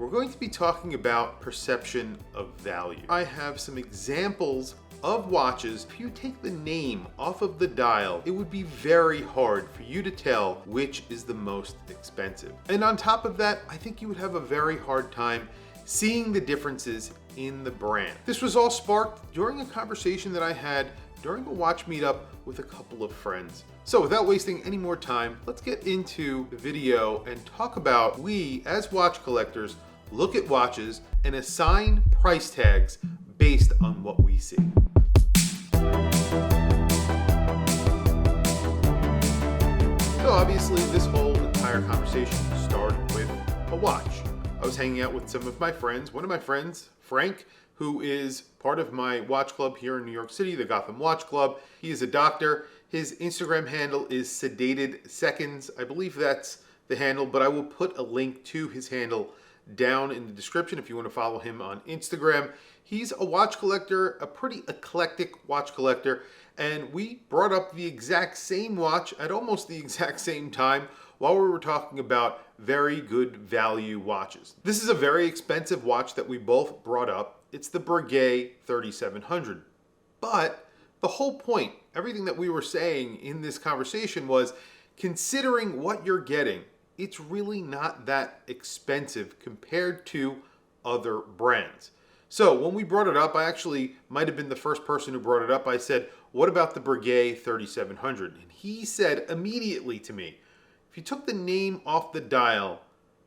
we're going to be talking about perception of value. I have some examples of watches. If you take the name off of the dial, it would be very hard for you to tell which is the most expensive. And on top of that, I think you would have a very hard time seeing the differences in the brand. This was all sparked during a conversation that I had during a watch meetup with a couple of friends. So without wasting any more time, let's get into the video and talk about we as watch collectors look at watches and assign price tags based on what we see. So obviously this whole entire conversation started with a watch. I was hanging out with some of my friends. One of my friends, Frank, who is part of my watch club here in New York City, the Gotham Watch Club. He is a doctor. His Instagram handle is Sedated Seconds. I believe that's the handle, but I will put a link to his handle down in the description if you want to follow him on Instagram. He's a watch collector, a pretty eclectic watch collector, and we brought up the exact same watch at almost the exact same time while we were talking about very good value watches. This is a very expensive watch that we both brought up. It's the Breguet 3700. But the whole point, everything that we were saying in this conversation was, considering what you're getting, it's really not that expensive compared to other brands. So when we brought it up, I actually might have been the first person who brought it up. I said, what about the Breguet 3700? And he said immediately to me, if you took the name off the dial,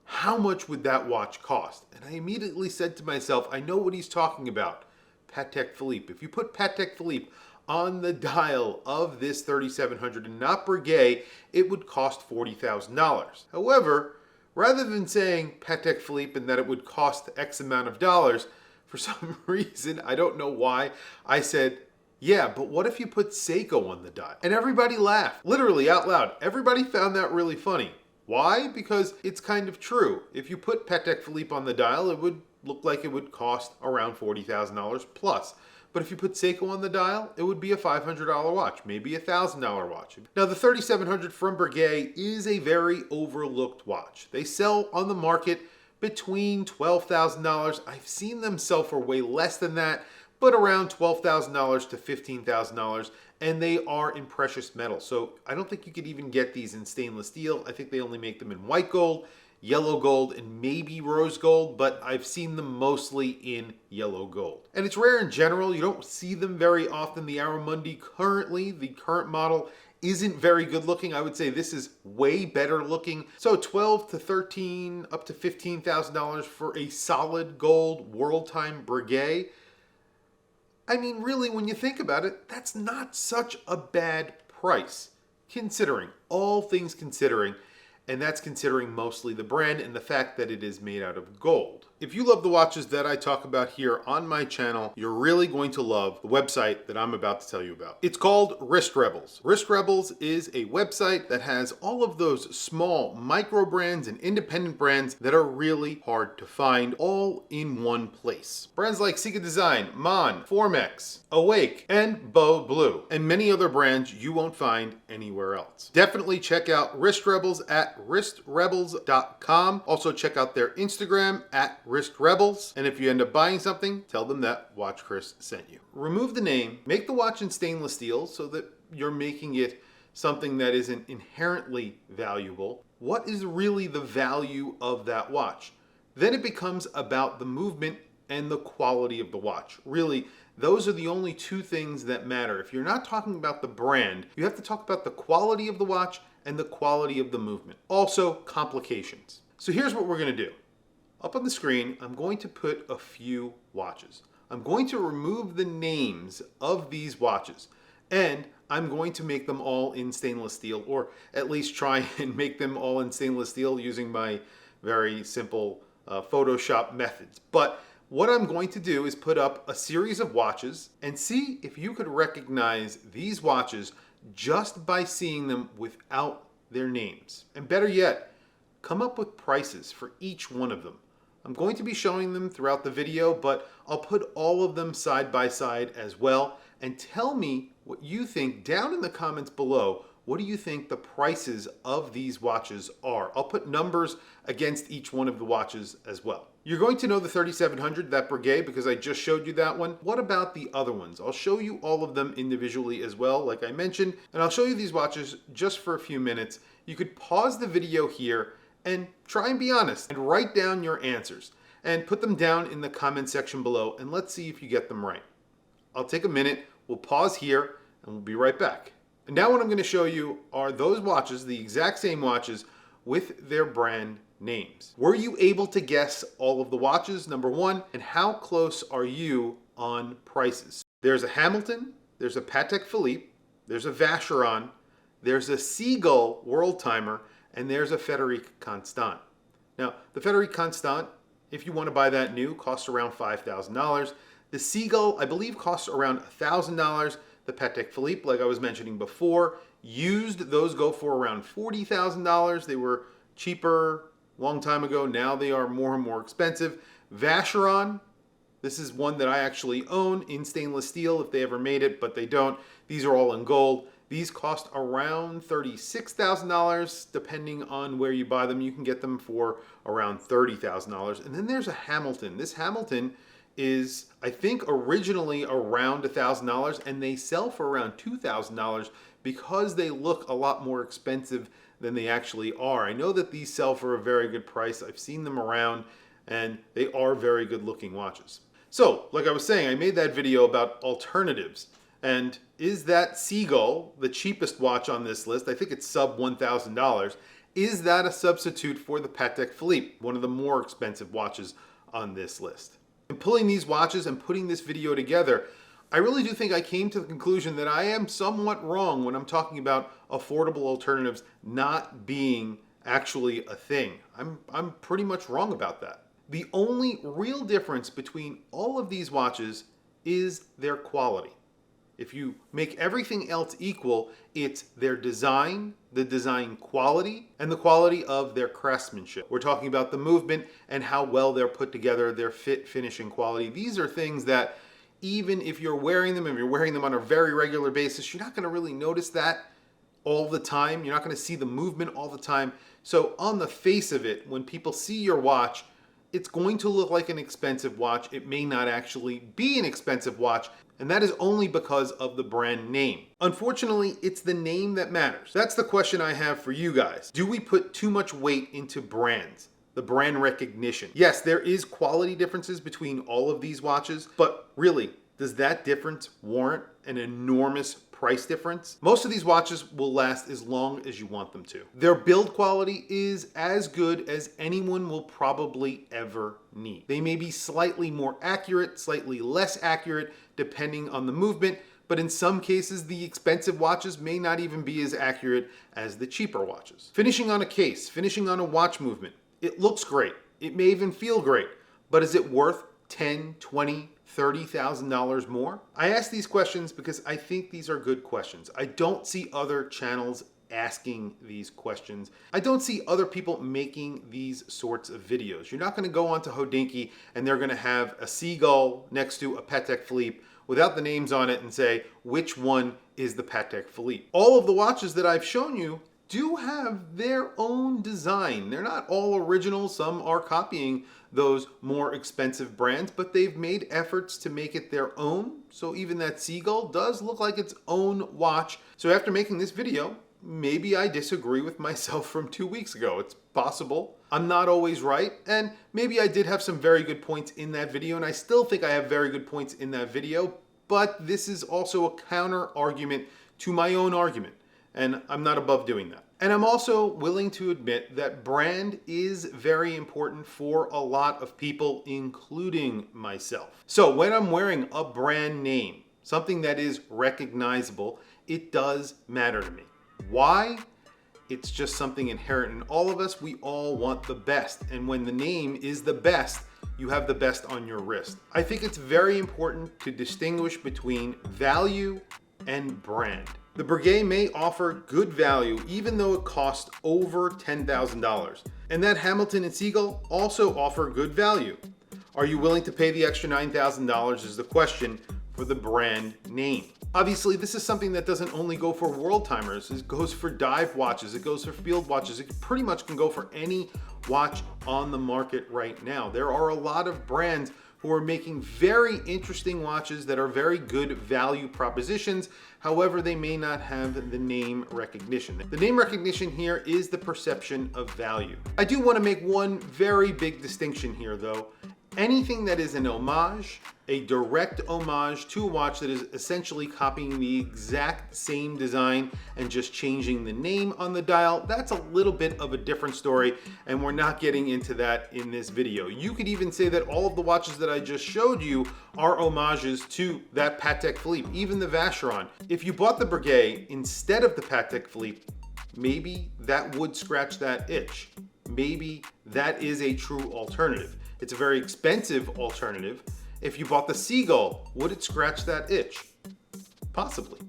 how much would that watch cost? And I immediately said to myself, I know what he's talking about, Patek Philippe. If you put Patek Philippe on the dial of this 3700 and not Breguet, it would cost $40,000. However, rather than saying Patek Philippe and that it would cost X amount of dollars, for some reason, I don't know why, I said, yeah, but what if you put Seiko on the dial? And everybody laughed, literally out loud. Everybody found that really funny. Why? Because it's kind of true. If you put Patek Philippe on the dial, it would look like it would cost around $40,000 plus. But if you put Seiko on the dial, it would be a $500 watch, maybe a $1,000 watch. Now the 3700 from Breguet is a very overlooked watch. They sell on the market between $12,000. I've seen them sell for way less than that, but around $12,000 to $15,000, and they are in precious metal. So I don't think you could even get these in stainless steel. I think they only make them in white gold, yellow gold, and maybe rose gold, but I've seen them mostly in yellow gold. And it's rare in general. You don't see them very often. The Aramundi currently, the current model, isn't very good looking. I would say this is way better looking. So $12 to $13 up to $15,000 for a solid gold world time Breguet. I mean, really, when you think about it, that's not such a bad price, considering, all things considering, and that's considering mostly the brand and the fact that it is made out of gold. If you love the watches that I talk about here on my channel, you're really going to love the website that I'm about to tell you about. It's called Wrist Rebels. Wrist Rebels is a website that has all of those small micro brands and independent brands that are really hard to find all in one place. Brands like Sika Design, Mon, Formex, Awake, and Beau Blue, and many other brands you won't find anywhere else. Definitely check out Wrist Rebels at wristrebels.com. Also check out their Instagram at Wrist Rebels, and if you end up buying something, tell them that WatchChris sent you. Remove the name, make the watch in stainless steel so that you're making it something that isn't inherently valuable. What is really the value of that watch? Then it becomes about the movement and the quality of the watch. Really, those are the only two things that matter. If you're not talking about the brand, you have to talk about the quality of the watch and the quality of the movement. Also, complications. So here's what we're gonna do. Up on the screen, I'm going to put a few watches. I'm going to remove the names of these watches, and I'm going to make them all in stainless steel, or at least try and make them all in stainless steel using my very simple Photoshop methods. But what I'm going to do is put up a series of watches and see if you could recognize these watches just by seeing them without their names. And better yet, come up with prices for each one of them. I'm going to be showing them throughout the video, but I'll put all of them side by side as well, and tell me what you think down in the comments below. what do you think the prices of these watches are? I'll put numbers against each one of the watches as well. You're going to know the 3700, that Breguet, because I just showed you that one. What about the other ones? I'll show you all of them individually as well, like I mentioned, and I'll show you these watches just for a few minutes. You could pause the video here and try and be honest and write down your answers and put them down in the comment section below, and let's see if you get them right. I'll take a minute, we'll pause here, and we'll be right back. And now what I'm going to show you are those watches, the exact same watches, with their brand names. Were you able to guess all of the watches, number one, and how close are you on prices? There's a Hamilton, there's a Patek Philippe, there's a Vacheron, there's a Seagull World Timer, and there's a Frédéric Constant. Now, the Frédéric Constant, if you want to buy that new, costs around $5,000. The Seagull, I believe, costs around $1,000. The Patek Philippe, like I was mentioning before, used, those go for around $40,000. They were cheaper a long time ago. Now they are more and more expensive. Vacheron, this is one that I actually own in stainless steel if they ever made it, but they don't. These are all in gold. These cost around $36,000. Depending on where you buy them, you can get them for around $30,000. And then there's a Hamilton. This Hamilton is, I think, originally around $1,000, and they sell for around $2,000 because they look a lot more expensive than they actually are. I know that these sell for a very good price. I've seen them around, and they are very good looking watches. So, like I was saying, I made that video about alternatives. And is that Seagull, the cheapest watch on this list, I think it's sub $1,000, is that a substitute for the Patek Philippe, one of the more expensive watches on this list? In pulling these watches and putting this video together, I really do think I came to the conclusion that I am somewhat wrong when I'm talking about affordable alternatives not being actually a thing. I'm pretty much wrong about that. The only real difference between all of these watches is their quality. If you make everything else equal, it's their design, the design quality, and the quality of their craftsmanship. We're talking about the movement and how well they're put together, their fit, finish, and quality. These are things that even if you're wearing them, if you're wearing them on a very regular basis, you're not going to really notice that all the time. You're not going to see the movement all the time. So on the face of it, when people see your watch, it's going to look like an expensive watch. It may not actually be an expensive watch, and that is only because of the brand name. Unfortunately, it's the name that matters. That's the question I have for you guys. Do we put too much weight into brands? The brand recognition. Yes, there is quality differences between all of these watches, but really, does that difference warrant an enormous price difference? Most of these watches will last as long as you want them to. Their build quality is as good as anyone will probably ever need. They may be slightly more accurate, slightly less accurate, depending on the movement, but in some cases, the expensive watches may not even be as accurate as the cheaper watches. Finishing on a case, finishing on a watch movement, it looks great. It may even feel great, but is it worth $10,000, $20,000, $30,000 more? I ask these questions because I think these are good questions. I don't see other channels asking these questions. I don't see other people making these sorts of videos. You're not going to go onto Hodinkee and they're going to have a Seagull next to a Patek Philippe without the names on it and say, which one is the Patek Philippe? All of the watches that I've shown you do have their own design. They're not all original. Some are copying those more expensive brands, but they've made efforts to make it their own. So even that Seagull does look like its own watch. So after making this video, maybe I disagree with myself from 2 weeks ago. It's possible. I'm not always right, and maybe I did have some very good points in that video, and I still think I have very good points in that video, but this is also a counter argument to my own argument, and I'm not above doing that. And I'm also willing to admit that brand is very important for a lot of people, including myself. So when I'm wearing a brand name, something that is recognizable, it does matter to me. Why? It's just something inherent in all of us. We all want the best. And when the name is the best, you have the best on your wrist. I think it's very important to distinguish between value and brand. The Breguet may offer good value even though it costs over $10,000. And that Hamilton and Seagull also offer good value. Are you willing to pay the extra $9,000 is the question for the brand name. Obviously, this is something that doesn't only go for world timers. It goes for dive watches, it goes for field watches. It pretty much can go for any watch on the market right now. There are a lot of brands who are making very interesting watches that are very good value propositions. However, they may not have the name recognition. The name recognition here is the perception of value. I do want to make one very big distinction here though. Anything that is an homage, a direct homage to a watch that is essentially copying the exact same design and just changing the name on the dial, that's a little bit of a different story, and we're not getting into that in this video. You could even say that all of the watches that I just showed you are homages to that Patek Philippe, even the Vacheron. If you bought the Breguet instead of the Patek Philippe, maybe that would scratch that itch. Maybe that is a true alternative. It's a very expensive alternative. If you bought the Seagull, would it scratch that itch? Possibly.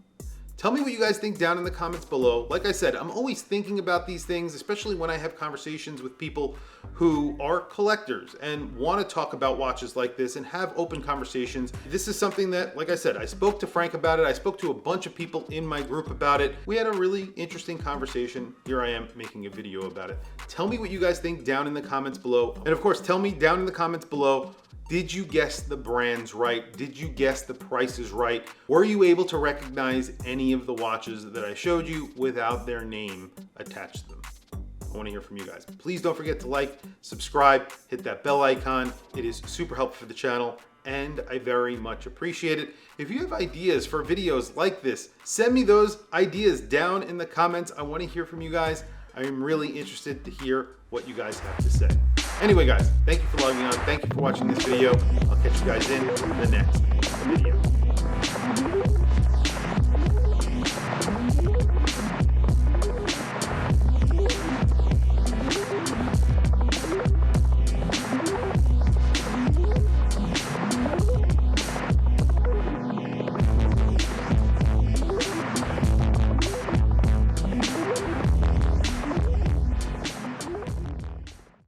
Tell me what you guys think down in the comments below. Like I said, I'm always thinking about these things, especially when I have conversations with people who are collectors and want to talk about watches like this and have open conversations. This is something that, like I said, I spoke to Frank about it. I spoke to a bunch of people in my group about it. We had a really interesting conversation. Here I am making a video about it. Tell me what you guys think down in the comments below. And of course, tell me down in the comments below, did you guess the brands right? Did you guess the prices right? Were you able to recognize any of the watches that I showed you without their name attached to them? I want to hear from you guys. Please don't forget to like, subscribe, hit that bell icon. It is super helpful for the channel, and I very much appreciate it. If you have ideas for videos like this, send me those ideas down in the comments. I want to hear from you guys. I am really interested to hear what you guys have to say. Anyway, guys, thank you for logging on. Thank you for watching this video. I'll catch you guys in the next video.